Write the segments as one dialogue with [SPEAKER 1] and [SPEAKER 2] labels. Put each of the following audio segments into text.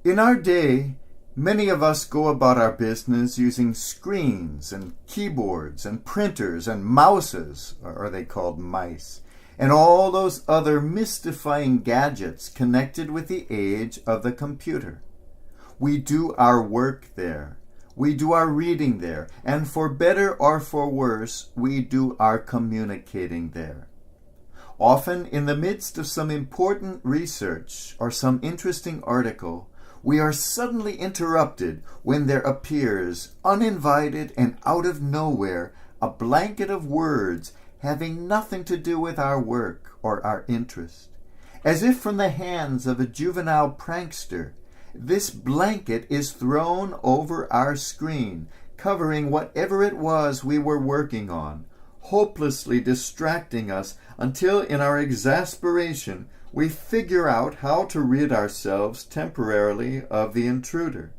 [SPEAKER 1] In our day, many of us go about our business using screens and keyboards and printers and mouses, or are they called mice, and all those other mystifying gadgets connected with the age of the computer. We do our work there. We do our reading there. And for better or for worse, we do our communicating there. Often in the midst of some important research or some interesting article, we are suddenly interrupted when there appears, uninvited and out of nowhere, a blanket of words having nothing to do with our work or our interest. As if from the hands of a juvenile prankster, this blanket is thrown over our screen, covering whatever it was we were working on, hopelessly distracting us until in our exasperation we figure out how to rid ourselves temporarily of the intruder.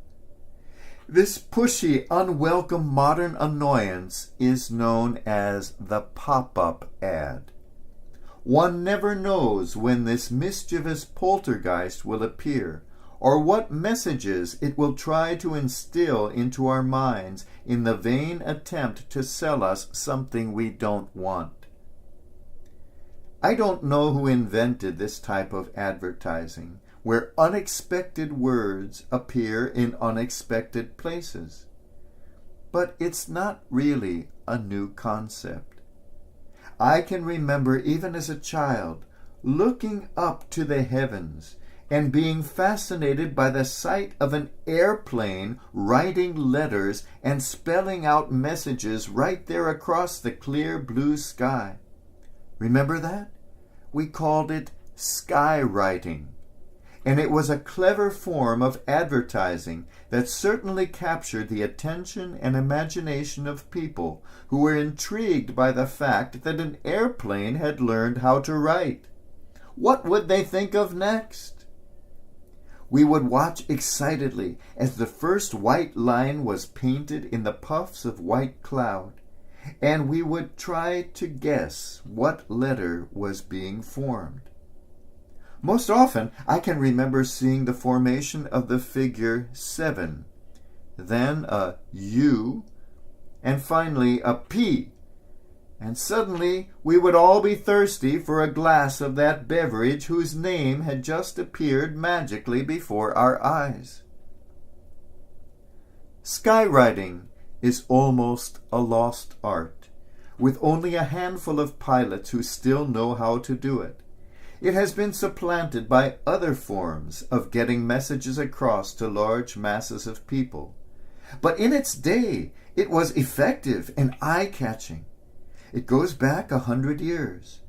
[SPEAKER 1] This pushy, unwelcome modern annoyance is known as the pop-up ad. One never knows when this mischievous poltergeist will appear, or what messages it will try to instill into our minds in the vain attempt to sell us something we don't want. I don't know who invented this type of advertising, where unexpected words appear in unexpected places. But it's not really a new concept. I can remember, even as a child, looking up to the heavens and being fascinated by the sight of an airplane writing letters and spelling out messages right there across the clear blue sky. Remember that? We called it skywriting. And it was a clever form of advertising that certainly captured the attention and imagination of people who were intrigued by the fact that an airplane had learned how to write. What would they think of next? We would watch excitedly as the first white line was painted in the puffs of white cloud, and we would try to guess what letter was being formed. Most often, I can remember seeing the formation of the figure 7, then a U, and finally a P. And suddenly we would all be thirsty for a glass of that beverage whose name had just appeared magically before our eyes. Skywriting is almost a lost art, with only a handful of pilots who still know how to do it. It has been supplanted by other forms of getting messages across to large masses of people. But in its day, it was effective and eye-catching. It goes back 100 years.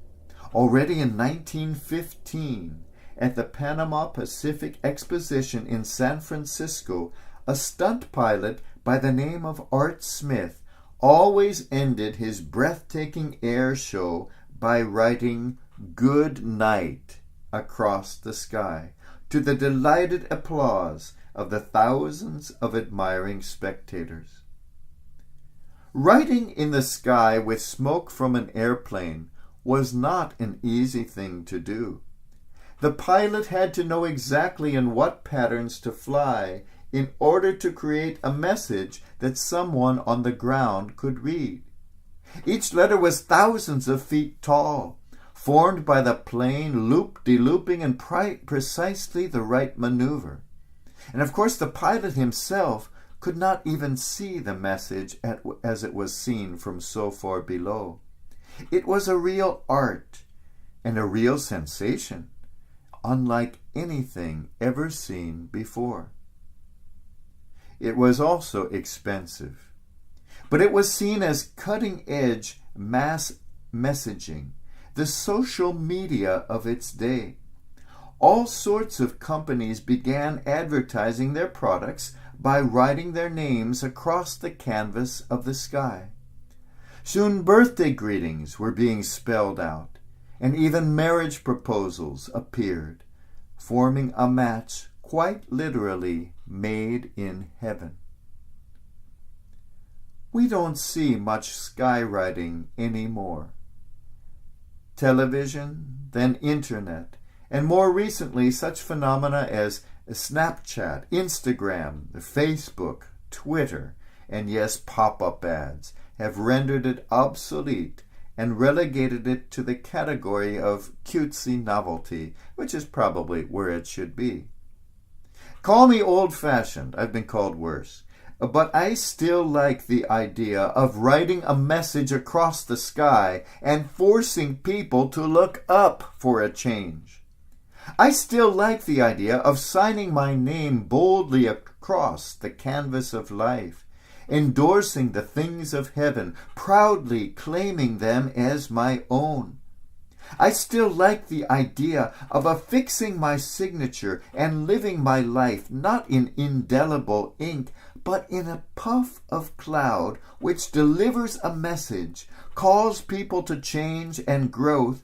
[SPEAKER 1] Already in 1915, at the Panama-Pacific Exposition in San Francisco, a stunt pilot by the name of Art Smith always ended his breathtaking air show by writing "Good Night" across the sky, to the delighted applause of the thousands of admiring spectators. Writing in the sky with smoke from an airplane was not an easy thing to do. The pilot had to know exactly in what patterns to fly in order to create a message that someone on the ground could read. Each letter was thousands of feet tall, formed by the plane loop-de-looping in precisely the right maneuver. And of course the pilot himself could not even see the message as it was seen from so far below. It was a real art and a real sensation, unlike anything ever seen before. It was also expensive, but it was seen as cutting-edge mass messaging, the social media of its day. All sorts of companies began advertising their products by writing their names across the canvas of the sky. Soon birthday greetings were being spelled out, and even marriage proposals appeared, forming a match quite literally made in heaven. We don't see much skywriting anymore. Television, then internet, And more recently, such phenomena as Snapchat, Instagram, Facebook, Twitter, and yes, pop-up ads have rendered it obsolete and relegated it to the category of cutesy novelty, which is probably where it should be. Call me old-fashioned, I've been called worse, but I still like the idea of writing a message across the sky and forcing people to look up for a change. I still like the idea of signing my name boldly across the canvas of life, endorsing the things of heaven, proudly claiming them as my own. I still like the idea of affixing my signature and living my life not in indelible ink, but in a puff of cloud which delivers a message, calls people to change and growth,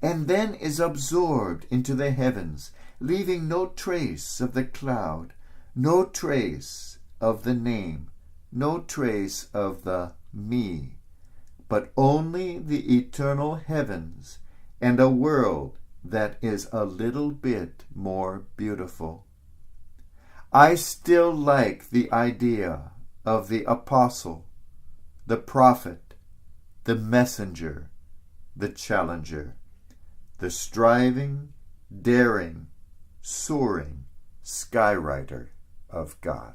[SPEAKER 1] and then is absorbed into the heavens, leaving no trace of the cloud, no trace of the name, no trace of the me, but only the eternal heavens and a world that is a little bit more beautiful. I still like the idea of the apostle, the prophet, the messenger, the challenger, the striving, daring, soaring skywriter of God.